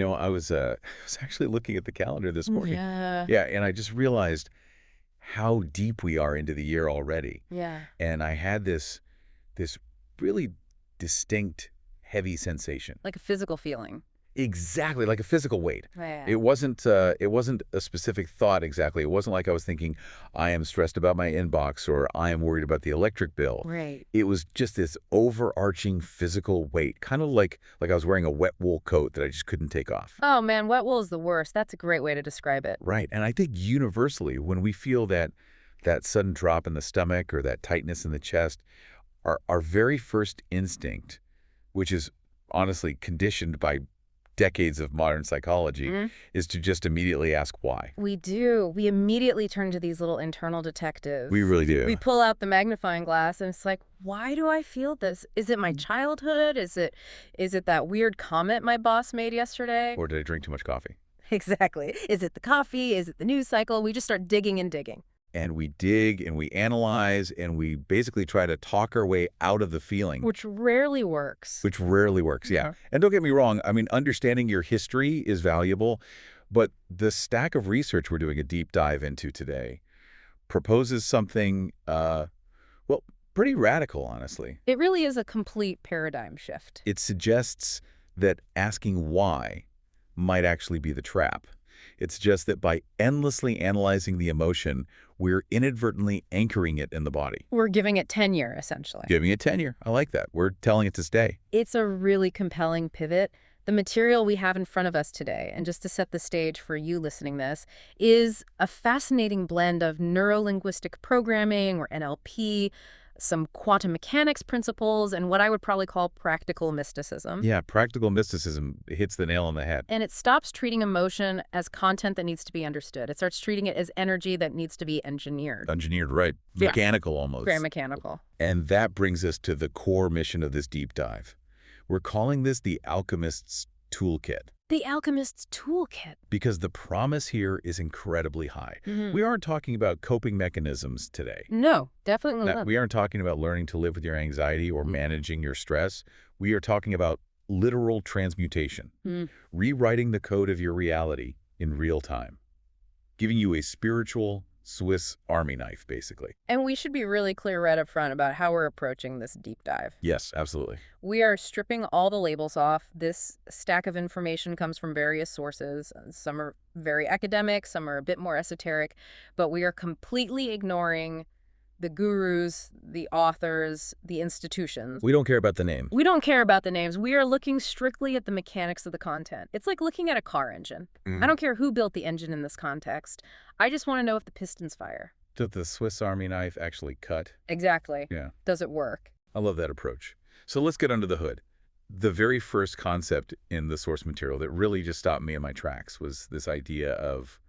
I was I was actually looking at the calendar this morning. Yeah. Yeah, and I just realized how deep we are into the year already. Yeah. And I had this really distinct heavy sensation. Like a physical feeling. Exactly, like a physical weight. Yeah. It wasn't a specific thought exactly. It wasn't like I was thinking I am stressed about my inbox or I am worried about the electric bill. Right. It was just this overarching physical weight, kind of like I was wearing a wet wool coat that I just couldn't take off. Oh, man, wet wool is the worst. That's a great way to describe it. Right. And I think universally when we feel that sudden drop in the stomach or that tightness in the chest, our very first instinct, which is honestly conditioned by decades of modern psychology, is to just immediately ask why. We do. We immediately turn to these little internal detectives. We really do. We pull out the magnifying glass and it's like, why do I feel this? Is it my childhood? Is it that weird comment my boss made yesterday? Or did I drink too much coffee? Exactly. Is it the coffee? Is it the news cycle? We just start digging and digging. And we dig and we analyze and we basically try to talk our way out of the feeling. Which rarely works. Which rarely works, yeah. And don't get me wrong, I mean, understanding your history is valuable, but the stack of research we're doing a deep dive into today proposes something, pretty radical, honestly. It really is a complete paradigm shift. It suggests that asking why might actually be the trap. It suggests that by endlessly analyzing the emotion, we're inadvertently anchoring it in the body. We're giving it tenure, essentially. Giving it tenure. I like that. We're telling it to stay. It's a really compelling pivot. The material we have in front of us today, and just to set the stage for you listening this, is a fascinating blend of neuro-linguistic programming, or NLP, some quantum mechanics principles, and what I would probably call practical mysticism. Yeah, practical mysticism hits the nail on the head. And it stops treating emotion as content that needs to be understood. It starts treating it as energy that needs to be engineered. Engineered, right. Yeah. Mechanical almost. Very mechanical. And that brings us to the core mission of this deep dive. We're calling this the Alchemist's Toolkit. The Alchemist's Toolkit. Because the promise here is incredibly high. We aren't talking about coping mechanisms today. No, definitely not. We aren't talking about learning to live with your anxiety or managing your stress. We are talking about literal transmutation, rewriting the code of your reality in real time, giving you a spiritual Swiss Army knife, basically. And we should be really clear right up front about how we're approaching this deep dive. Yes, absolutely. We are stripping all the labels off. This stack of information comes from various sources. Some are very academic, some are a bit more esoteric, but we are completely ignoring the gurus, the authors, the institutions. We don't care about the name. We don't care about the names. We are looking strictly at the mechanics of the content. It's like looking at a car engine. I don't care who built the engine in this context. I just want to know if the pistons fire. Did the Swiss Army knife actually cut? Exactly. Yeah. Does it work? I love that approach. So let's get under the hood. The very first concept in the source material that really just stopped me in my tracks was this idea of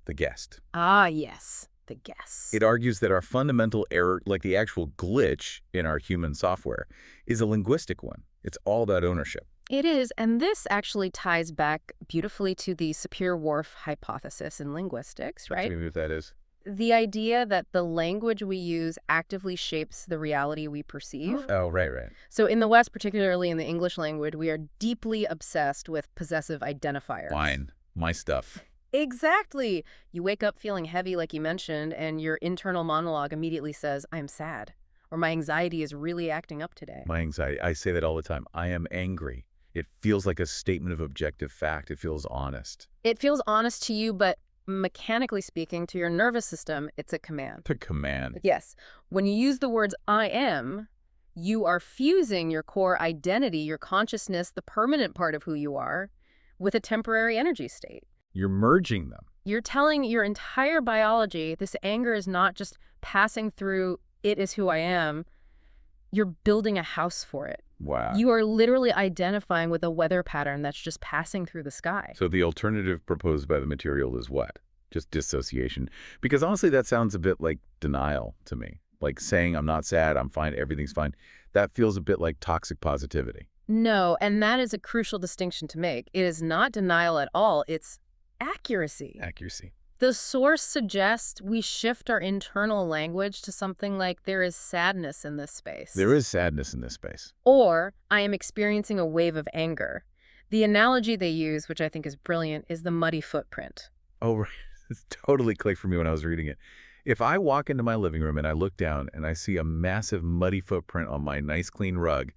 the guest. Ah, yes. The guess. It argues that our fundamental error, like the actual glitch in our human software, is a linguistic one. It's all about ownership. It is, and this actually ties back beautifully to the Sapir-Whorf hypothesis in linguistics, right? Tell me what that is. The idea that the language we use actively shapes the reality we perceive. Oh, right. So in the West, particularly in the English language, we are deeply obsessed with possessive identifiers. Fine. My stuff. Exactly. You wake up feeling heavy, like you mentioned, and your internal monologue immediately says, I'm sad, or my anxiety is really acting up today. My anxiety. I say that all the time. I am angry. It feels like a statement of objective fact. It feels honest. It feels honest to you, but mechanically speaking, to your nervous system, it's a command. The command. Yes. When you use the words I am, you are fusing your core identity, your consciousness, the permanent part of who you are, with a temporary energy state. You're merging them. You're telling your entire biology this anger is not just passing through, it is who I am. You're building a house for it. Wow. You are literally identifying with a weather pattern that's just passing through the sky. So the alternative proposed by the material is what? Just dissociation. Because honestly, that sounds a bit like denial to me. Like saying I'm not sad, I'm fine, everything's fine. That feels a bit like toxic positivity. No, and that is a crucial distinction to make. It is not denial at all. It's accuracy. Accuracy. The source suggests we shift our internal language to something like there is sadness in this space. There is sadness in this space. Or I am experiencing a wave of anger. The analogy they use, which I think is brilliant, is the muddy footprint. Oh, right. It's totally clicked for me when I was reading it. If I walk into my living room and I look down and I see a massive muddy footprint on my nice clean rug,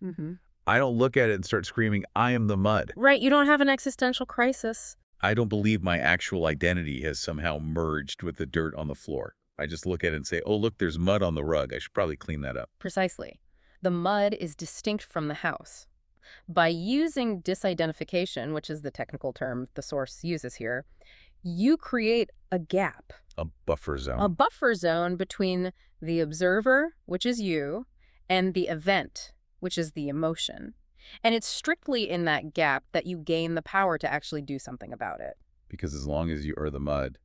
I don't look at it and start screaming, I am the mud. Right, you don't have an existential crisis. I don't believe my actual identity has somehow merged with the dirt on the floor. I just look at it and say, oh, look, there's mud on the rug. I should probably clean that up. Precisely. The mud is distinct from the house. By using disidentification, which is the technical term the source uses here, you create a gap. A buffer zone. A buffer zone between the observer, which is you, and the event, which is the emotion. And it's strictly in that gap that you gain the power to actually do something about it. Because as long as you are the mud,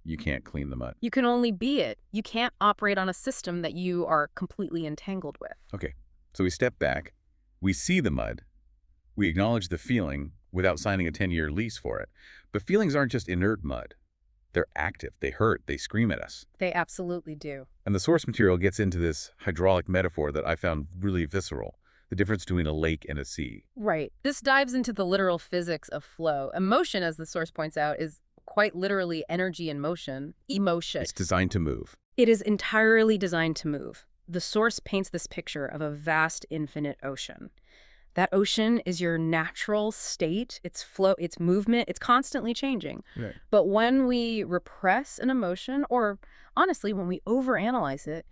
you can't clean the mud. You can only be it. You can't operate on a system that you are completely entangled with. Okay, so we step back, we see the mud, we acknowledge the feeling without signing a 10-year lease for it. But feelings aren't just inert mud. They're active, they hurt, they scream at us. They absolutely do. And the source material gets into this hydraulic metaphor that I found really visceral, the difference between a lake and a sea. Right. This dives into the literal physics of flow. Emotion, as the source points out, is quite literally energy in motion. Emotion. It's designed to move. It is entirely designed to move. The source paints this picture of a vast, infinite ocean. That ocean is your natural state, its flow, its movement, it's constantly changing. Right. But when we repress an emotion, or honestly, when we overanalyze it,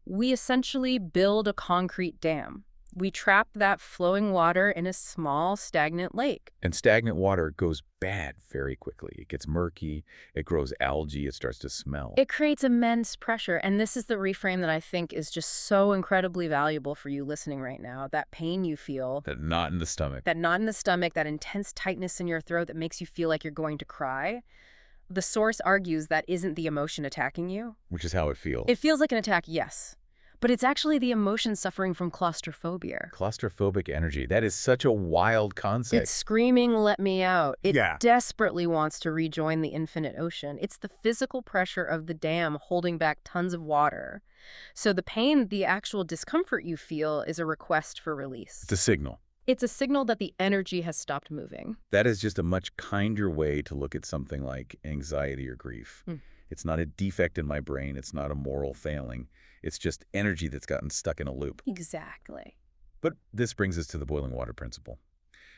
we essentially build a concrete dam. We trap that flowing water in a small, stagnant lake. And stagnant water goes bad very quickly. It gets murky, it grows algae, it starts to smell. It creates immense pressure, and this is the reframe that I think is just so incredibly valuable for you listening right now. That pain you feel. That knot in the stomach. That knot in the stomach, that intense tightness in your throat that makes you feel like you're going to cry. The source argues that isn't the emotion attacking you. Which is how it feels. It feels like an attack, yes. But it's actually the emotion suffering from claustrophobia. Claustrophobic energy. That is such a wild concept. It's screaming, let me out. It Yeah. desperately wants to rejoin the infinite ocean. It's the physical pressure of the dam holding back tons of water. So the pain, the actual discomfort you feel, is a request for release. It's a signal. It's a signal that the energy has stopped moving. That is just a much kinder way to look at something like anxiety or grief. It's not a defect in my brain. It's not a moral failing. It's just energy that's gotten stuck in a loop. Exactly. But this brings us to the boiling water principle.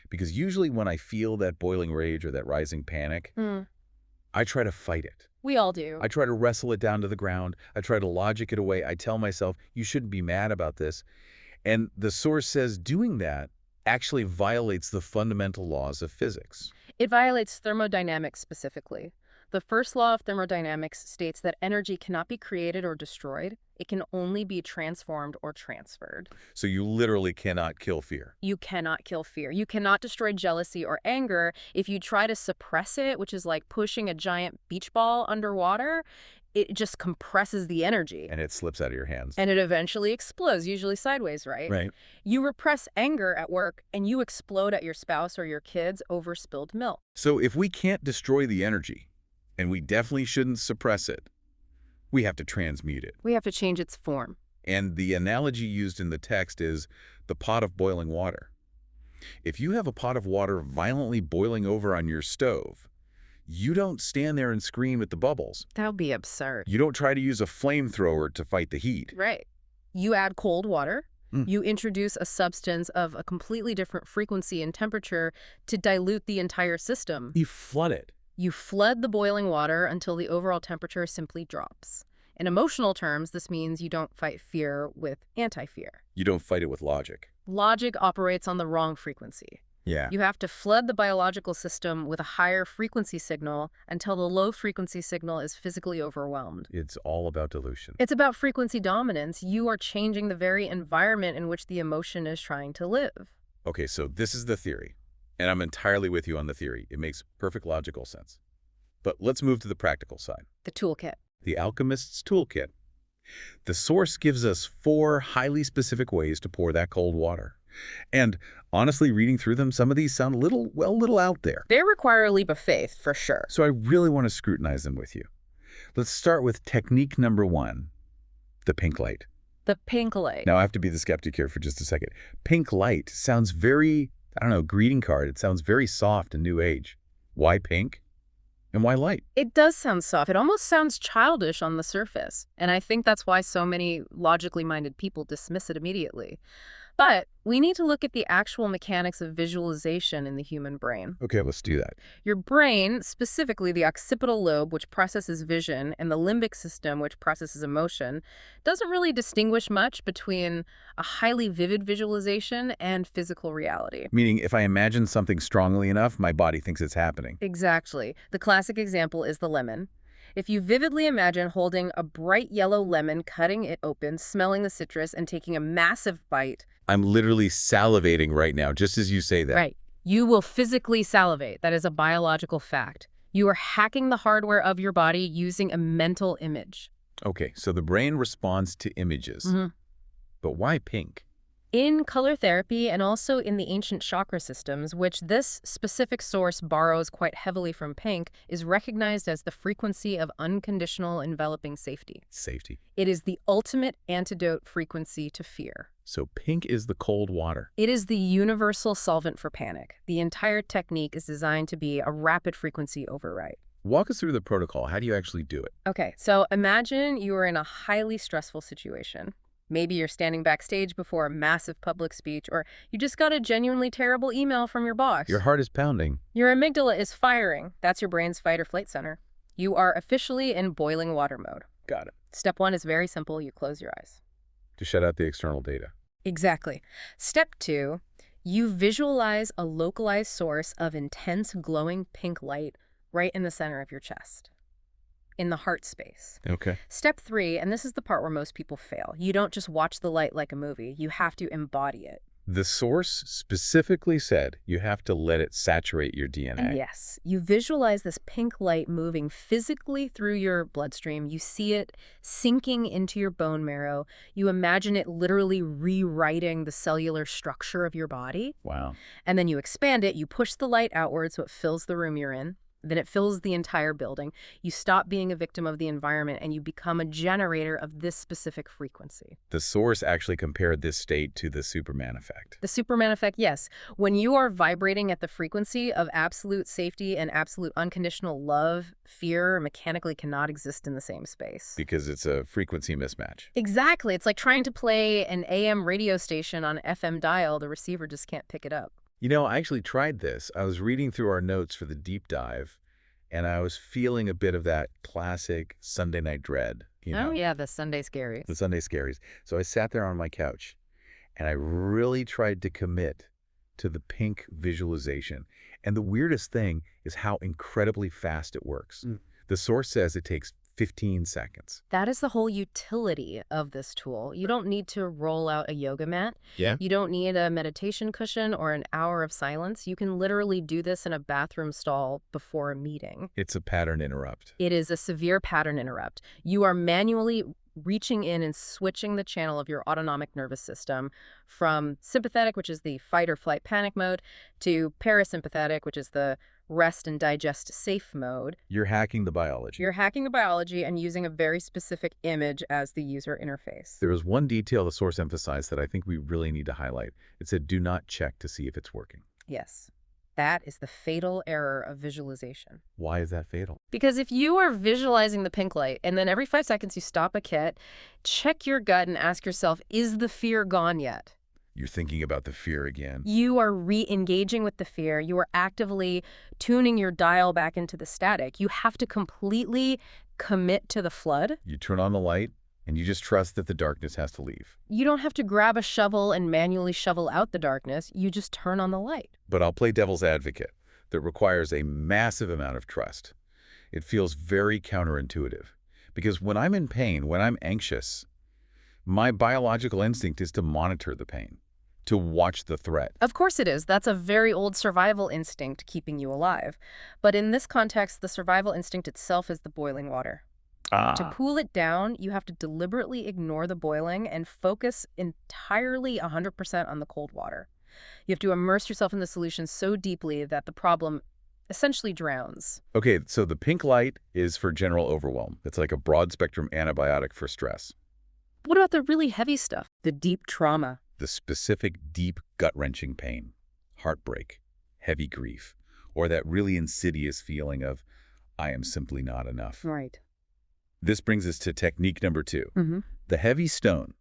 Because usually when I feel that boiling rage or that rising panic, I try to fight it. We all do. I try to wrestle it down to the ground. I try to logic it away. I tell myself, you shouldn't be mad about this. And the source says doing that actually violates the fundamental laws of physics. It violates thermodynamics specifically. The first law of thermodynamics states that energy cannot be created or destroyed. It can only be transformed or transferred. So you literally cannot kill fear. You cannot kill fear. You cannot destroy jealousy or anger. If you try to suppress it, which is like pushing a giant beach ball underwater, it just compresses the energy. And it slips out of your hands. And it eventually explodes, usually sideways, right? Right. You repress anger at work and you explode at your spouse or your kids over spilled milk. So if we can't destroy the energy, and we definitely shouldn't suppress it, we have to transmute it. We have to change its form. And the analogy used in the text is the pot of boiling water. If you have a pot of water violently boiling over on your stove, you don't stand there and scream at the bubbles. That would be absurd. You don't try to use a flamethrower to fight the heat. Right. You add cold water. You introduce a substance of a completely different frequency and temperature to dilute the entire system. You flood it. You flood the boiling water until the overall temperature simply drops. In emotional terms, this means you don't fight fear with anti-fear. You don't fight it with logic. Logic operates on the wrong frequency. Yeah. You have to flood the biological system with a higher frequency signal until the low frequency signal is physically overwhelmed. It's all about dilution. It's about frequency dominance. You are changing the very environment in which the emotion is trying to live. Okay, so this is the theory. And I'm entirely with you on the theory. It makes perfect logical sense. But let's move to the practical side. The toolkit. The Alchemist's Toolkit. The source gives us 4 highly specific ways to pour that cold water. And honestly, reading through them, some of these sound a little out there. They require a leap of faith, for sure. So I really want to scrutinize them with you. Let's start with technique number 1, the pink light. The pink light. Now, I have to be the skeptic here for just a second. Pink light sounds very, I don't know, greeting card. It sounds very soft and new age. Why pink? And why light? It does sound soft. It almost sounds childish on the surface. And I think that's why so many logically minded people dismiss it immediately. But we need to look at the actual mechanics of visualization in the human brain. Okay, let's do that. Your brain, specifically the occipital lobe, which processes vision, and the limbic system, which processes emotion, doesn't really distinguish much between a highly vivid visualization and physical reality. Meaning, if I imagine something strongly enough, my body thinks it's happening. Exactly. The classic example is the lemon. If you vividly imagine holding a bright yellow lemon, cutting it open, smelling the citrus, and taking a massive bite. I'm literally salivating right now, just as you say that. Right. You will physically salivate. That is a biological fact. You are hacking the hardware of your body using a mental image. Okay, so the brain responds to images. But why pink? In color therapy and also in the ancient chakra systems, which this specific source borrows quite heavily from pink, is recognized as the frequency of unconditional enveloping safety. Safety. It is the ultimate antidote frequency to fear. So pink is the cold water. It is the universal solvent for panic. The entire technique is designed to be a rapid frequency override. Walk us through the protocol. How do you actually do it? Okay, so imagine you are in a highly stressful situation. Maybe you're standing backstage before a massive public speech, or you just got a genuinely terrible email from your boss. Your heart is pounding. Your amygdala is firing. That's your brain's fight or flight center. You are officially in boiling water mode. Got it. Step 1 is very simple. You close your eyes. To shut out the external data. Exactly. Step 2, you visualize a localized source of intense glowing pink light right in the center of your chest, in the heart space. Okay. Step 3, and this is the part where most people fail. You don't just watch the light like a movie. You have to embody it. The source specifically said you have to let it saturate your DNA. And yes, you visualize this pink light moving physically through your bloodstream. You see it sinking into your bone marrow. You imagine it literally rewriting the cellular structure of your body. Wow. And then you expand it. You push the light outward so it fills the room you're in. Then it fills the entire building. You stop being a victim of the environment and you become a generator of this specific frequency. The source actually compared this state to the Superman effect. The Superman effect, yes. When you are vibrating at the frequency of absolute safety and absolute unconditional love, fear mechanically cannot exist in the same space. Because it's a frequency mismatch. Exactly. It's like trying to play an AM radio station on an FM dial. The receiver just can't pick it up. You know, I actually tried this. I was reading through our notes for the deep dive, and I was feeling a bit of that classic Sunday night dread. Oh, yeah, the Sunday scaries. The Sunday scaries. So I sat there on my couch, and I really tried to commit to the pink visualization. And the weirdest thing is how incredibly fast it works. The source says it takes 15 seconds. That is the whole utility of this tool. You don't need to roll out a yoga mat. Yeah. You don't need a meditation cushion or an hour of silence. You can literally do this in a bathroom stall before a meeting. It's a pattern interrupt. It is a severe pattern interrupt. You are manually reaching in and switching the channel of your autonomic nervous system from sympathetic, which is the fight or flight panic mode, to parasympathetic, which is the rest and digest safe mode. You're hacking the biology. You're hacking the biology and using a very specific image as the user interface. There was one detail the source emphasized that I think we really need to highlight. It said, do not check to see if it's working. Yes. That is the fatal error of visualization. Why is that fatal? Because if you are visualizing the pink light and then every 5 seconds you stop a kit, check your gut and ask yourself, is the fear gone yet? You're thinking about the fear again. You are re-engaging with the fear. You are actively tuning your dial back into the static. You have to completely commit to the flood. You turn on the light, and you just trust that the darkness has to leave. You don't have to grab a shovel and manually shovel out the darkness. You just turn on the light. But I'll play devil's advocate. That requires a massive amount of trust. It feels very counterintuitive. Because when I'm in pain, when I'm anxious, my biological instinct is to monitor the pain, to watch the threat. Of course it is. That's a very old survival instinct keeping you alive. But in this context, the survival instinct itself is the boiling water. To cool it down, you have to deliberately ignore the boiling and focus entirely 100% on the cold water. You have to immerse yourself in the solution so deeply that the problem essentially drowns. Okay, so the pink light is for general overwhelm. It's like a broad-spectrum antibiotic for stress. What about the really heavy stuff? The deep trauma. The specific, deep, gut-wrenching pain. heartbreak, heavy grief, or that really insidious feeling of, I am simply not enough. Right. This brings us to technique number 2, Mm-hmm. the heavy stone.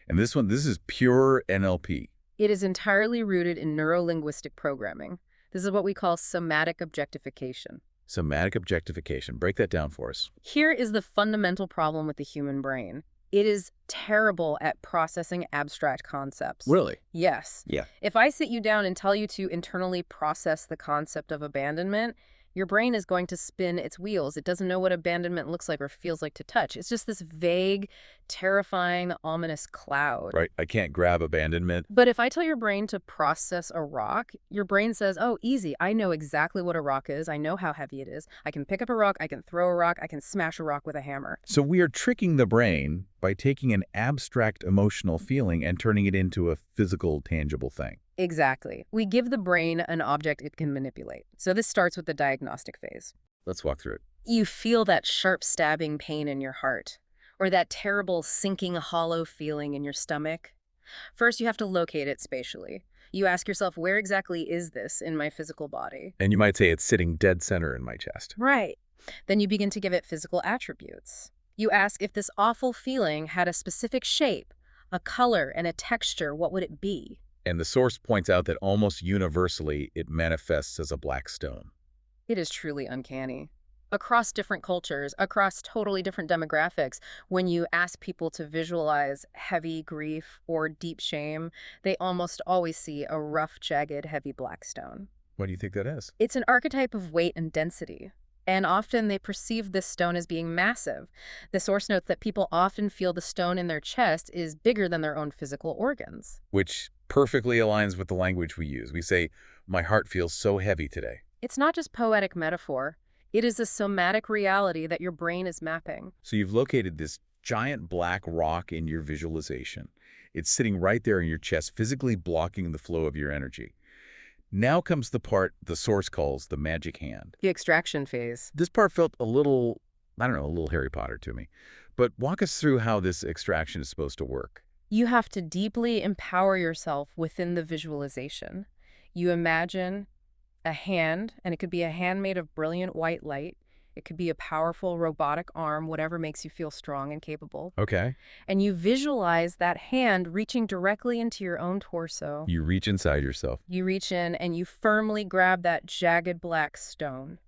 And this is pure NLP. It is entirely rooted in neuro-linguistic programming. This is what we call somatic objectification. Somatic objectification. Break that down for us. Here is the fundamental problem with the human brain. It is terrible at processing abstract concepts. Really? Yes. Yeah. If I sit you down and tell you to internally process the concept of abandonment, your brain is going to spin its wheels. It doesn't know what abandonment looks like or feels like to touch. It's just this vague, terrifying, ominous cloud. Right. I can't grab abandonment. But if I tell your brain to process a rock, your brain says, oh, easy. I know exactly what a rock is. I know how heavy it is. I can pick up a rock. I can throw a rock. I can smash a rock with a hammer. So we are tricking the brain by taking an abstract emotional feeling and turning it into a physical, tangible thing. Exactly. We give the brain an object it can manipulate. So this starts with the diagnostic phase. Let's walk through it. You feel that sharp stabbing pain in your heart, or that terrible sinking hollow feeling in your stomach. First, you have to locate it spatially. You ask yourself, where exactly is this in my physical body? And you might say it's sitting dead center in my chest. Right. Then you begin to give it physical attributes. You ask if this awful feeling had a specific shape, a color, and a texture, what would it be? And the source points out that almost universally it manifests as a black stone. It is truly uncanny. Across different cultures, across totally different demographics, when you ask people to visualize heavy grief or deep shame, they almost always see a rough, jagged, heavy black stone. What do you think that is? It's an archetype of weight and density. And often they perceive this stone as being massive. The source notes that people often feel the stone in their chest is bigger than their own physical organs. Which perfectly aligns with the language we use. We say, my heart feels so heavy today. It's not just poetic metaphor. It is a somatic reality that your brain is mapping. So you've located this giant black rock in your visualization. It's sitting right there in your chest, physically blocking the flow of your energy. Now comes the part the source calls the magic hand. The extraction phase. This part felt a little, I don't know, a little Harry Potter to me. But walk us through how this extraction is supposed to work. You have to deeply empower yourself within the visualization. You imagine a hand, and it could be a hand made of brilliant white light. It could be a powerful robotic arm, whatever makes you feel strong and capable. Okay. And you visualize that hand reaching directly into your own torso. You reach inside yourself. You reach in and you firmly grab that jagged black stone.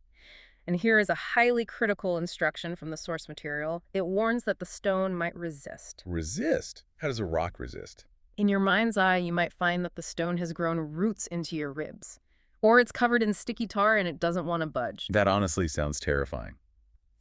And here is a highly critical instruction from the source material. It warns that the stone might resist. Resist? How does a rock resist? In your mind's eye, you might find that the stone has grown roots into your ribs. Or it's covered in sticky tar and it doesn't want to budge. That honestly sounds terrifying.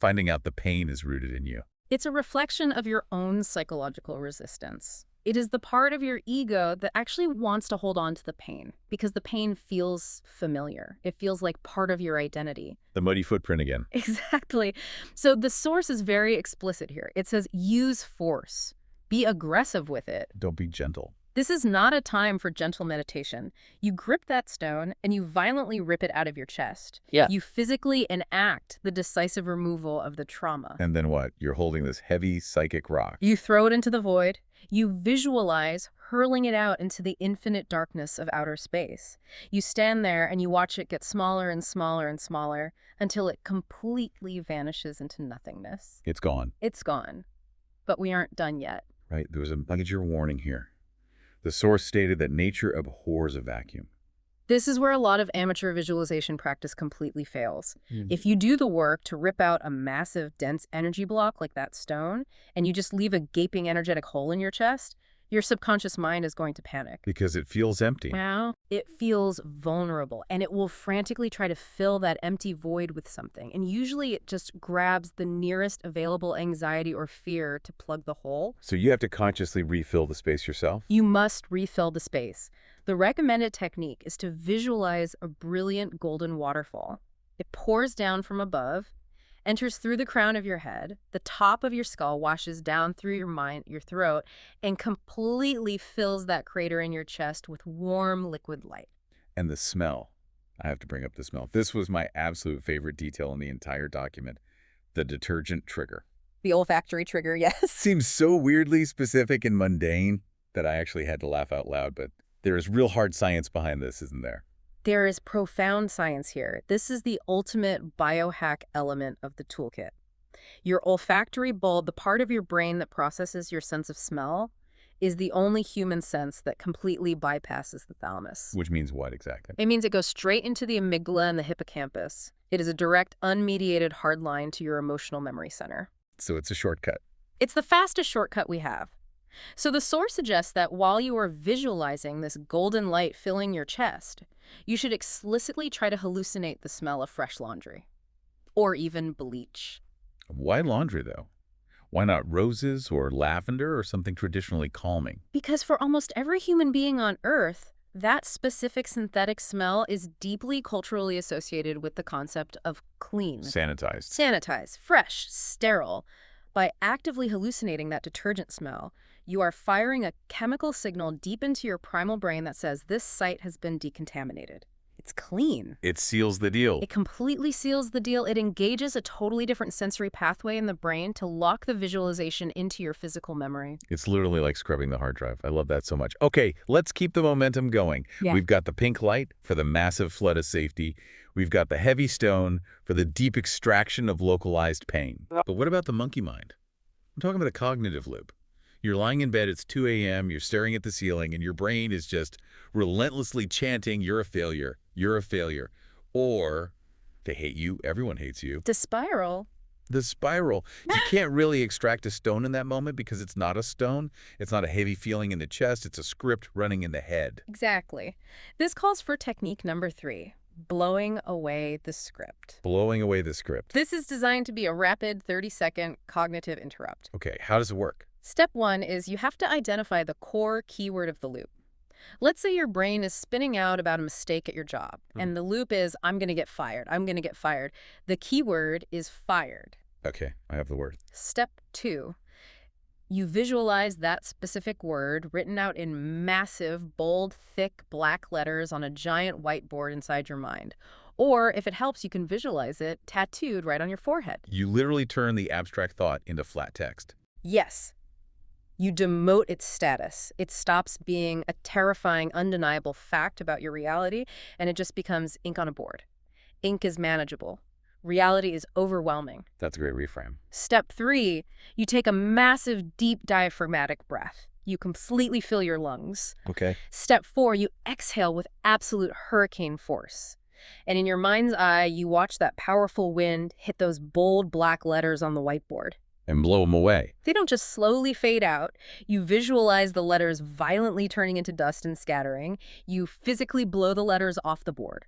Finding out the pain is rooted in you. It's a reflection of your own psychological resistance. It is the part of your ego that actually wants to hold on to the pain because the pain feels familiar. It feels like part of your identity. The muddy footprint again. Exactly. So the source is very explicit here. It says use force. Be aggressive with it. Don't be gentle. This is not a time for gentle meditation. You grip that stone and you violently rip it out of your chest. Yeah. You physically enact the decisive removal of the trauma. And then what? You're holding this heavy psychic rock. You throw it into the void. You visualize hurling it out into the infinite darkness of outer space. You stand there and you watch it get smaller and smaller and smaller until it completely vanishes into nothingness. It's gone. It's gone. But we aren't done yet. Right. There was a major warning here. The source stated that nature abhors a vacuum. This is where a lot of amateur visualization practice completely fails. If you do the work to rip out a massive, dense energy block like that stone, and you just leave a gaping energetic hole in your chest, your subconscious mind is going to panic. Because it feels empty. Now, it feels vulnerable, and it will frantically try to fill that empty void with something. And usually it just grabs the nearest available anxiety or fear to plug the hole. So you have to consciously refill the space yourself? You must refill the space. The recommended technique is to visualize a brilliant golden waterfall. It pours down from above, enters through the crown of your head, the top of your skull washes down through your mind, your throat, and completely fills that crater in your chest with warm liquid light. And the smell. I have to bring up the smell. This was my absolute favorite detail in the entire document. The detergent trigger. The olfactory trigger, yes. Seems so weirdly specific and mundane that I actually had to laugh out loud, but there is real hard science behind this, isn't there? There is profound science here. This is the ultimate biohack element of the toolkit. Your olfactory bulb, the part of your brain that processes your sense of smell, is the only human sense that completely bypasses the thalamus. Which means what exactly? It means it goes straight into the amygdala and the hippocampus. It is a direct, unmediated hard line to your emotional memory center. So it's a shortcut. It's the fastest shortcut we have. So the source suggests that while you are visualizing this golden light filling your chest, you should explicitly try to hallucinate the smell of fresh laundry. Or even bleach. Why laundry, though? Why not roses or lavender or something traditionally calming? Because for almost every human being on Earth, that specific synthetic smell is deeply culturally associated with the concept of clean. Sanitized. Sanitized, fresh, sterile. By actively hallucinating that detergent smell, you are firing a chemical signal deep into your primal brain that says this site has been decontaminated. It's clean. It seals the deal. It completely seals the deal. It engages a totally different sensory pathway in the brain to lock the visualization into your physical memory. It's literally like scrubbing the hard drive. I love that so much. Okay, let's keep the momentum going. Yeah. We've got the pink light for the massive flood of safety. We've got the heavy stone for the deep extraction of localized pain. But what about the monkey mind? I'm talking about a cognitive loop. You're lying in bed, it's 2 a.m., you're staring at the ceiling, and your brain is just relentlessly chanting, you're a failure, you're a failure. Or, they hate you, everyone hates you. The spiral. The spiral. You can't really extract a stone in that moment because it's not a stone. It's not a heavy feeling in the chest. It's a script running in the head. Exactly. This calls for technique number 3, blowing away the script. Blowing away the script. This is designed to be a rapid 30-second cognitive interrupt. Okay, how does it work? Step 1 is you have to identify the core keyword of the loop. Let's say your brain is spinning out about a mistake at your job, and the loop is, I'm going to get fired, I'm going to get fired. The keyword is fired. Okay, I have the word. Step 2, you visualize that specific word written out in massive, bold, thick black letters on a giant whiteboard inside your mind. Or, if it helps, you can visualize it tattooed right on your forehead. You literally turn the abstract thought into flat text. Yes. You demote its status. It stops being a terrifying, undeniable fact about your reality, and it just becomes ink on a board. Ink is manageable. Reality is overwhelming. That's a great reframe. Step 3, you take a massive, deep diaphragmatic breath. You completely fill your lungs. Okay. Step 4, you exhale with absolute hurricane force. And in your mind's eye, you watch that powerful wind hit those bold black letters on the whiteboard. And blow them away. They don't just slowly fade out. You visualize the letters violently turning into dust and scattering. You physically blow the letters off the board.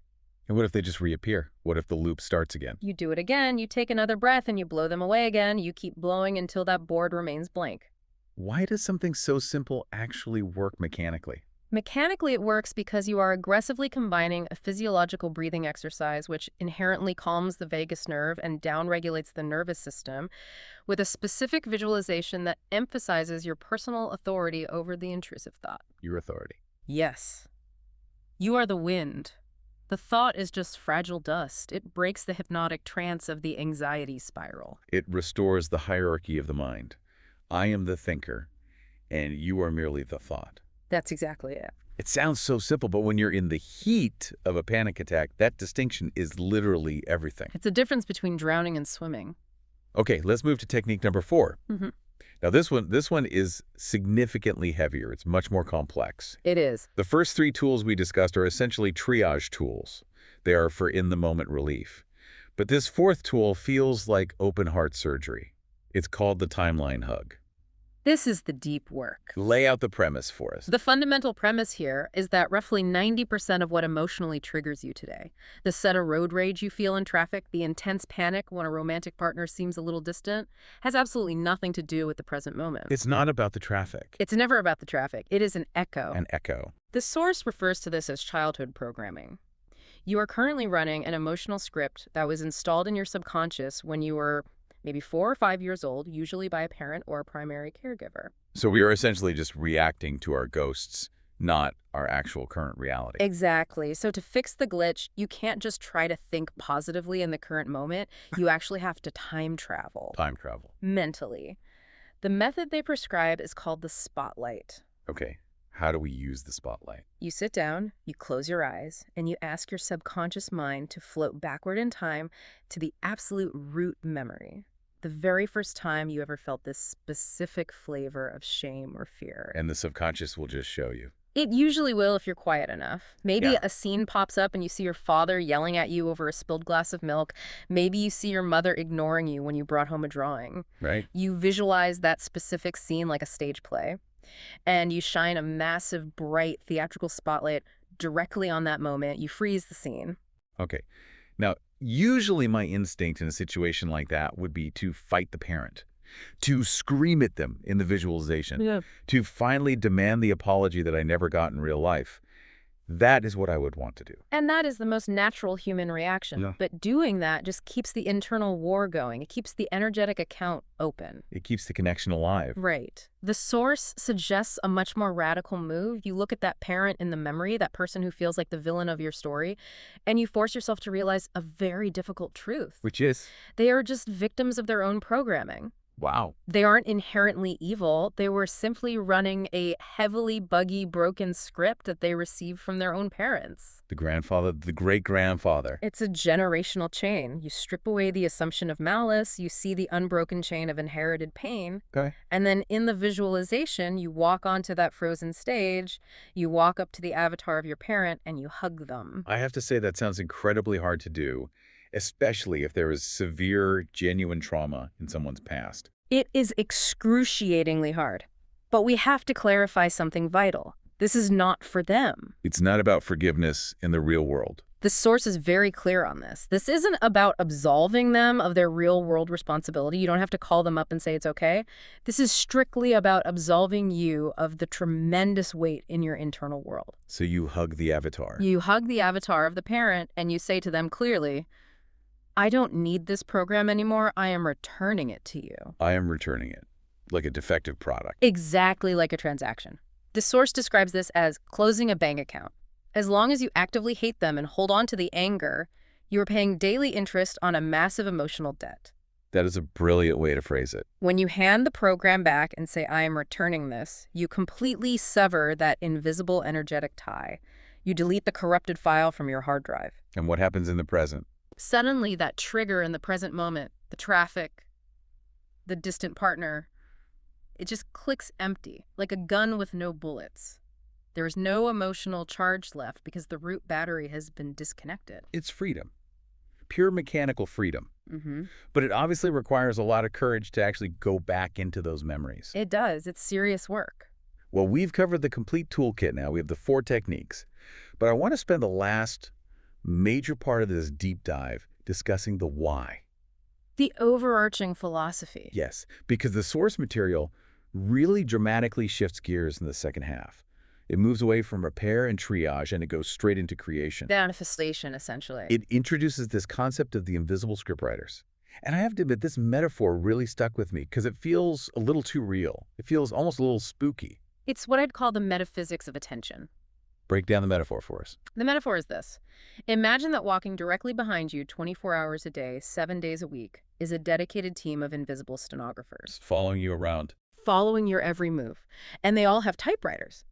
And what if they just reappear? What if the loop starts again? You do it again. You take another breath and you blow them away again. You keep blowing until that board remains blank. Why does something so simple actually work mechanically? Mechanically, it works because you are aggressively combining a physiological breathing exercise, which inherently calms the vagus nerve and downregulates the nervous system, with a specific visualization that emphasizes your personal authority over the intrusive thought. Your authority. Yes. You are the wind. The thought is just fragile dust. It breaks the hypnotic trance of the anxiety spiral. It restores the hierarchy of the mind. I am the thinker, and you are merely the thought. That's exactly it. It sounds so simple, but when you're in the heat of a panic attack, that distinction is literally everything. It's a difference between drowning and swimming. Okay, let's move to technique number 4. Mm-hmm. Now, this one is significantly heavier. It's much more complex. It is. The first 3 tools we discussed are essentially triage tools. They are for in-the-moment relief. But this 4th tool feels like open-heart surgery. It's called the timeline hug. This is the deep work. Lay out the premise for us. The fundamental premise here is that roughly 90% of what emotionally triggers you today, the sudden road rage you feel in traffic, the intense panic when a romantic partner seems a little distant, has absolutely nothing to do with the present moment. It's not about the traffic. It's never about the traffic. It is an echo. An echo. The source refers to this as childhood programming. You are currently running an emotional script that was installed in your subconscious when you were maybe 4 or 5 years old, usually by a parent or a primary caregiver. So we are essentially just reacting to our ghosts, not our actual current reality. Exactly. So to fix the glitch, you can't just try to think positively in the current moment. You actually have to time travel. Time travel. Mentally. The method they prescribe is called the spotlight. Okay. How do we use the spotlight? You sit down, you close your eyes, and you ask your subconscious mind to float backward in time to the absolute root memory. The very first time you ever felt this specific flavor of shame or fear. And the subconscious will just show you. It usually will if you're quiet enough. Maybe Yeah. a scene pops up and you see your father yelling at you over a spilled glass of milk. Maybe you see your mother ignoring you when you brought home a drawing. Right? You visualize that specific scene like a stage play, and you shine a massive, bright theatrical spotlight directly on that moment. You freeze the scene. Okay. Now, usually my instinct in a situation like that would be to fight the parent, to scream at them in the visualization, Yeah. to finally demand the apology that I never got in real life. That is what I would want to do. And that is the most natural human reaction. Yeah. But doing that just keeps the internal war going. It keeps the energetic account open. It keeps the connection alive. Right. The source suggests a much more radical move. You look at that parent in the memory, that person who feels like the villain of your story, and you force yourself to realize a very difficult truth. Which is, They are just victims of their own programming. wow. They aren't inherently evil. They were simply running a heavily buggy, broken script that they received from their own parents. The grandfather, the great-grandfather. It's a generational chain. You strip away the assumption of malice, you see the unbroken chain of inherited pain, Okay. and then in the visualization, you walk onto that frozen stage, you walk up to the avatar of your parent, and you hug them. I have to say that sounds incredibly hard to do, especially if there is severe, genuine trauma in someone's past. It is excruciatingly hard. But we have to clarify something vital. This is not for them. It's not about forgiveness in the real world. The source is very clear on this. This isn't about absolving them of their real-world responsibility. You don't have to call them up and say it's okay. This is strictly about absolving you of the tremendous weight in your internal world. So you hug the avatar. You hug the avatar of the parent and you say to them clearly, I don't need this program anymore. I am returning it to you. I am returning it, like a defective product. Exactly like a transaction. The source describes this as closing a bank account. As long as you actively hate them and hold on to the anger, you are paying daily interest on a massive emotional debt. That is a brilliant way to phrase it. When you hand the program back and say, I am returning this, you completely sever that invisible energetic tie. You delete the corrupted file from your hard drive. And what happens in the present? Suddenly, that trigger in the present moment, the traffic, the distant partner, it just clicks empty, like a gun with no bullets. There is no emotional charge left because the root battery has been disconnected. It's freedom. Pure mechanical freedom. Mm-hmm. But it obviously requires a lot of courage to actually go back into those memories. It does. It's serious work. Well, we've covered the complete toolkit now. We have the 4 techniques. But I want to spend the last major part of this deep dive discussing the why. The overarching philosophy. Yes, because the source material really dramatically shifts gears in the second half. It moves away from repair and triage, and it goes straight into creation. Manifestation, essentially. It introduces this concept of the invisible scriptwriters. And I have to admit, this metaphor really stuck with me because it feels a little too real. It feels almost a little spooky. It's what I'd call the metaphysics of attention. Break down the metaphor for us. The metaphor is this. Imagine that walking directly behind you 24 hours a day, 7 days a week, is a dedicated team of invisible stenographers. Following you around. Following your every move. And they all have typewriters.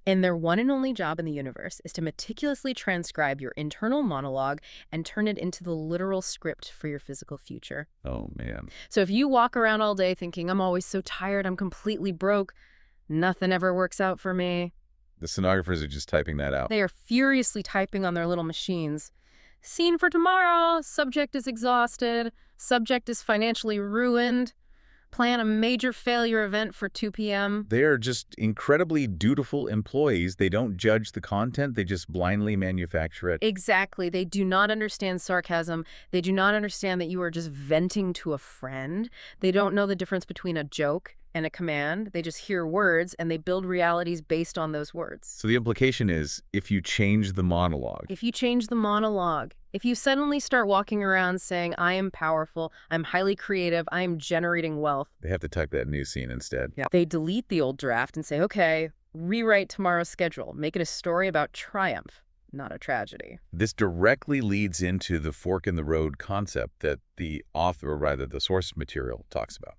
And their one and only job in the universe is to meticulously transcribe your internal monologue and turn it into the literal script for your physical future. Oh, man. So if you walk around all day thinking, I'm always so tired, I'm completely broke, nothing ever works out for me, The stenographers are just typing that out. they are furiously typing on their little machines. Scene for tomorrow. Subject is exhausted. Subject is financially ruined. Plan a major failure event for 2 p.m. They are just incredibly dutiful employees. They don't judge the content. They just blindly manufacture it. Exactly. They do not understand sarcasm. They do not understand that you are just venting to a friend. They don't know the difference between a joke and a command. They just hear words and they build realities based on those words. So the implication is, if you change the monologue, If you change the monologue, if you suddenly start walking around saying, I am powerful, I'm highly creative, I am generating wealth, they have to type that new scene instead. they delete the old draft and say, okay, rewrite tomorrow's schedule. Make it a story about triumph, not a tragedy. This directly leads into the fork in the road concept that the author, or rather the source material, talks about.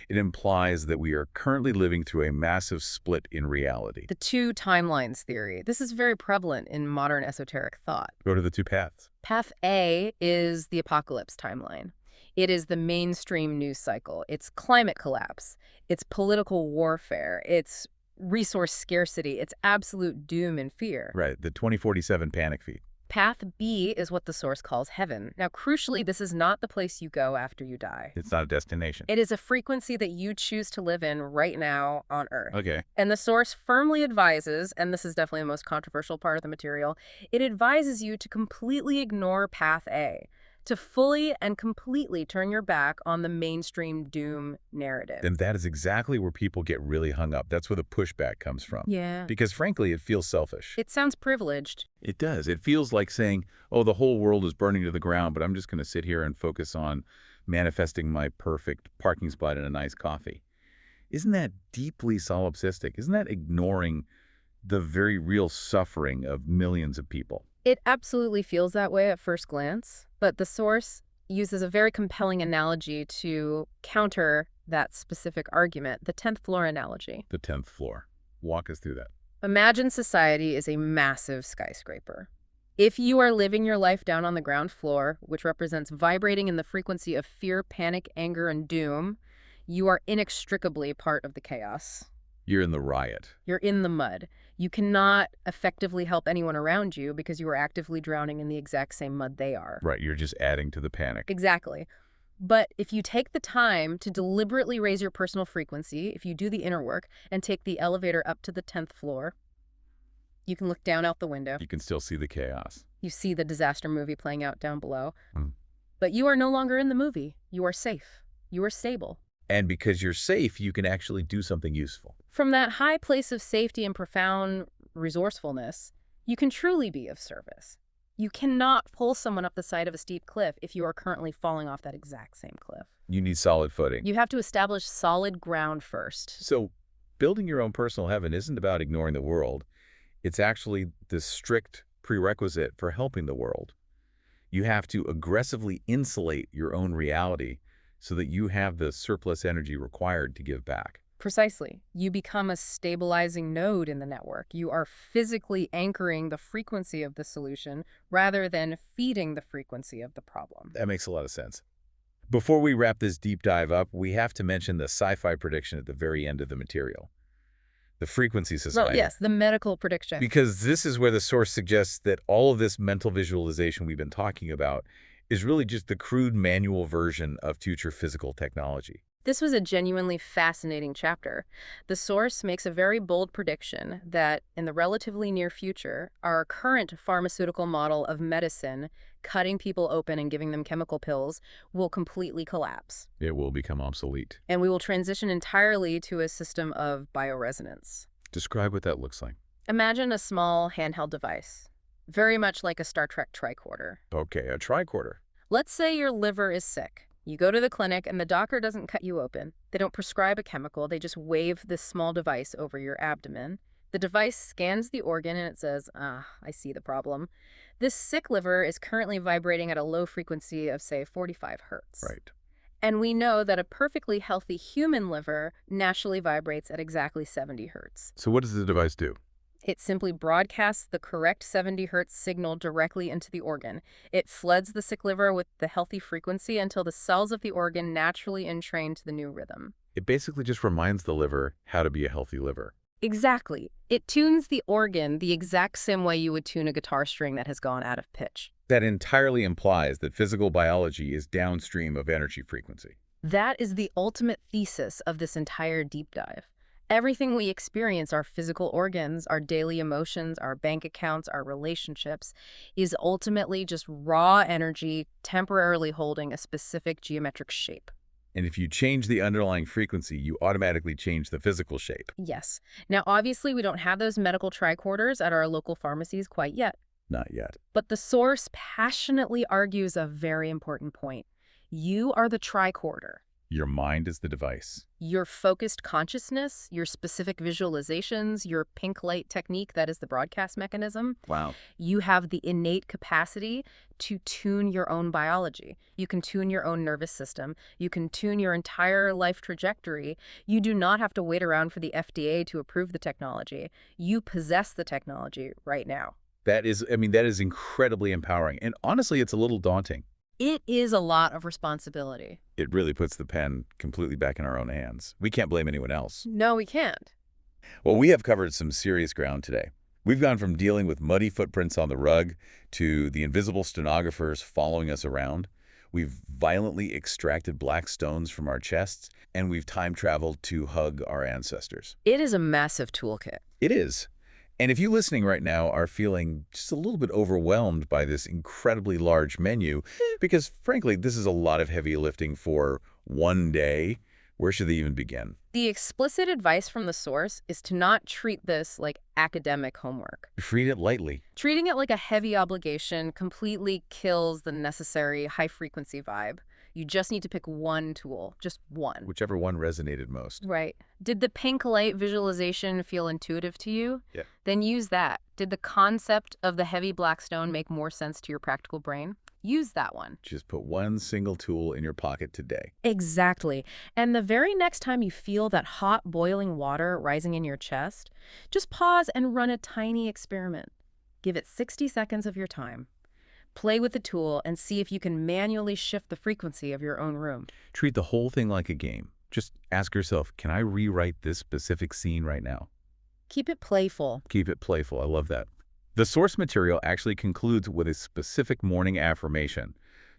It implies that we are currently living through a massive split in reality. The two timelines theory. This is very prevalent in modern esoteric thought. Go to the two paths. Path A is the apocalypse timeline. It is the mainstream news cycle. It's climate collapse. It's political warfare. It's resource scarcity. It's absolute doom and fear. Right, the 2047 panic feed. Path B is what the source calls heaven. Now, crucially, this is not the place you go after you die. It's not a destination. It is a frequency that you choose to live in right now on Earth. Okay. And the source firmly advises, and this is definitely the most controversial part of the material, it advises you to completely ignore Path A, to fully and completely turn your back on the mainstream doom narrative. Then that is exactly where people get really hung up. That's where the pushback comes from. Yeah. Because frankly, it feels selfish. It sounds privileged. It does. It feels like saying, oh, the whole world is burning to the ground, but I'm just going to sit here and focus on manifesting my perfect parking spot and a nice coffee. Isn't that deeply solipsistic? Isn't that ignoring the very real suffering of millions of people? It absolutely feels that way at first glance, but the source uses a very compelling analogy to counter that specific argument, the 10th floor analogy. The 10th floor. Walk us through that. Imagine society is a massive skyscraper. If you are living your life down on the ground floor, which represents vibrating in the frequency of fear, panic, anger, and doom, you are inextricably part of the chaos. You're in the riot. You're in the mud. You cannot effectively help anyone around you because you are actively drowning in the exact same mud they are. Right, you're just adding to the panic. Exactly. But if you take the time to deliberately raise your personal frequency, if you do the inner work and take the elevator up to the 10th floor, you can look down out the window. You can still see the chaos. You see the disaster movie playing out down below. Mm. But you are no longer in the movie. You are safe. You are stable. And because you're safe, you can actually do something useful. From that high place of safety and profound resourcefulness, you can truly be of service. You cannot pull someone up the side of a steep cliff if you are currently falling off that exact same cliff. You need solid footing. You have to establish solid ground first. So building your own personal heaven isn't about ignoring the world. It's actually the strict prerequisite for helping the world. You have to aggressively insulate your own reality so that you have the surplus energy required to give back. Precisely. You become a stabilizing node in the network. You are physically anchoring the frequency of the solution rather than feeding the frequency of the problem. That makes a lot of sense. Before we wrap this deep dive up, we have to mention the sci-fi prediction at the very end of the material. The frequency society. Well, yes, the medical prediction. Because this is where the source suggests that all of this mental visualization we've been talking about is really just the crude manual version of future physical technology. This was a genuinely fascinating chapter. The source makes a very bold prediction that in the relatively near future, our current pharmaceutical model of medicine, cutting people open and giving them chemical pills, will completely collapse. It will become obsolete. And we will transition entirely to a system of bioresonance. Describe what that looks like. Imagine a small handheld device, very much like a Star Trek tricorder. Okay, a tricorder. Let's say your liver is sick. You go to the clinic and the doctor doesn't cut you open. They don't prescribe a chemical. They just wave this small device over your abdomen. The device scans the organ and it says, I see the problem. This sick liver is currently vibrating at a low frequency of, say, 45 hertz. Right. And we know that a perfectly healthy human liver naturally vibrates at exactly 70 hertz. So what does the device do? It simply broadcasts the correct 70 hertz signal directly into the organ. It floods the sick liver with the healthy frequency until the cells of the organ naturally entrain to the new rhythm. It basically just reminds the liver how to be a healthy liver. Exactly. It tunes the organ the exact same way you would tune a guitar string that has gone out of pitch. That entirely implies that physical biology is downstream of energy frequency. That is the ultimate thesis of this entire deep dive. Everything we experience, our physical organs, our daily emotions, our bank accounts, our relationships, is ultimately just raw energy temporarily holding a specific geometric shape. And if you change the underlying frequency, you automatically change the physical shape. Yes. Now, obviously, we don't have those medical tricorders at our local pharmacies quite yet. Not yet. But the source passionately argues a very important point. You are the tricorder. Your mind is the device. Your focused consciousness, your specific visualizations, your pink light technique, that is the broadcast mechanism. Wow. You have the innate capacity to tune your own biology. You can tune your own nervous system. You can tune your entire life trajectory. You do not have to wait around for the FDA to approve the technology. You possess the technology right now. That is incredibly empowering. And honestly, it's a little daunting. It is a lot of responsibility. It really puts the pen completely back in our own hands. We can't blame anyone else. No, we can't. Well, we have covered some serious ground today. We've gone from dealing with muddy footprints on the rug to the invisible stenographers following us around. We've violently extracted black stones from our chests, and we've time traveled to hug our ancestors. It is a massive toolkit. It is. And if you listening right now are feeling just a little bit overwhelmed by this incredibly large menu, because frankly, this is a lot of heavy lifting for one day, where should they even begin? The explicit advice from the source is to not treat this like academic homework. Treat it lightly. Treating it like a heavy obligation completely kills the necessary high-frequency vibe. You just need to pick one tool, just one. Whichever one resonated most. Right. Did the pink light visualization feel intuitive to you? Yeah. Then use that. Did the concept of the heavy black stone make more sense to your practical brain? Use that one. Just put one single tool in your pocket today. Exactly. And the very next time you feel that hot boiling water rising in your chest, just pause and run a tiny experiment. Give it 60 seconds of your time. Play with the tool and see if you can manually shift the frequency of your own room. Treat the whole thing like a game. Just ask yourself, can I rewrite this specific scene right now? Keep it playful. Keep it playful. I love that. The source material actually concludes with a specific morning affirmation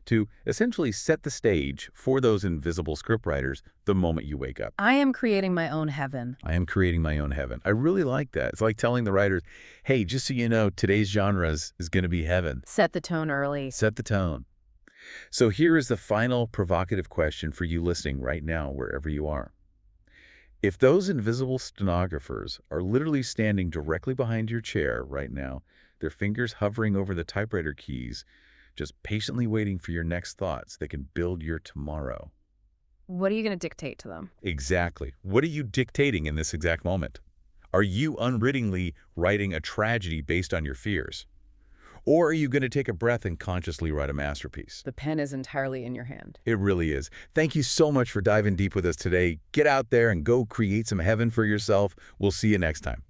to essentially set the stage for those invisible scriptwriters the moment you wake up. I am creating my own heaven. I am creating my own heaven. I really like that. It's like telling the writers, hey, just so you know, today's genres is going to be heaven. Set the tone early. Set the tone. So here is the final provocative question for you listening right now, wherever you are. If those invisible stenographers are literally standing directly behind your chair right now, their fingers hovering over the typewriter keys, just patiently waiting for your next thoughts that can build your tomorrow. What are you going to dictate to them? Exactly. What are you dictating in this exact moment? Are you unwittingly writing a tragedy based on your fears? Or are you going to take a breath and consciously write a masterpiece? The pen is entirely in your hand. It really is. Thank you so much for diving deep with us today. Get out there and go create some heaven for yourself. We'll see you next time.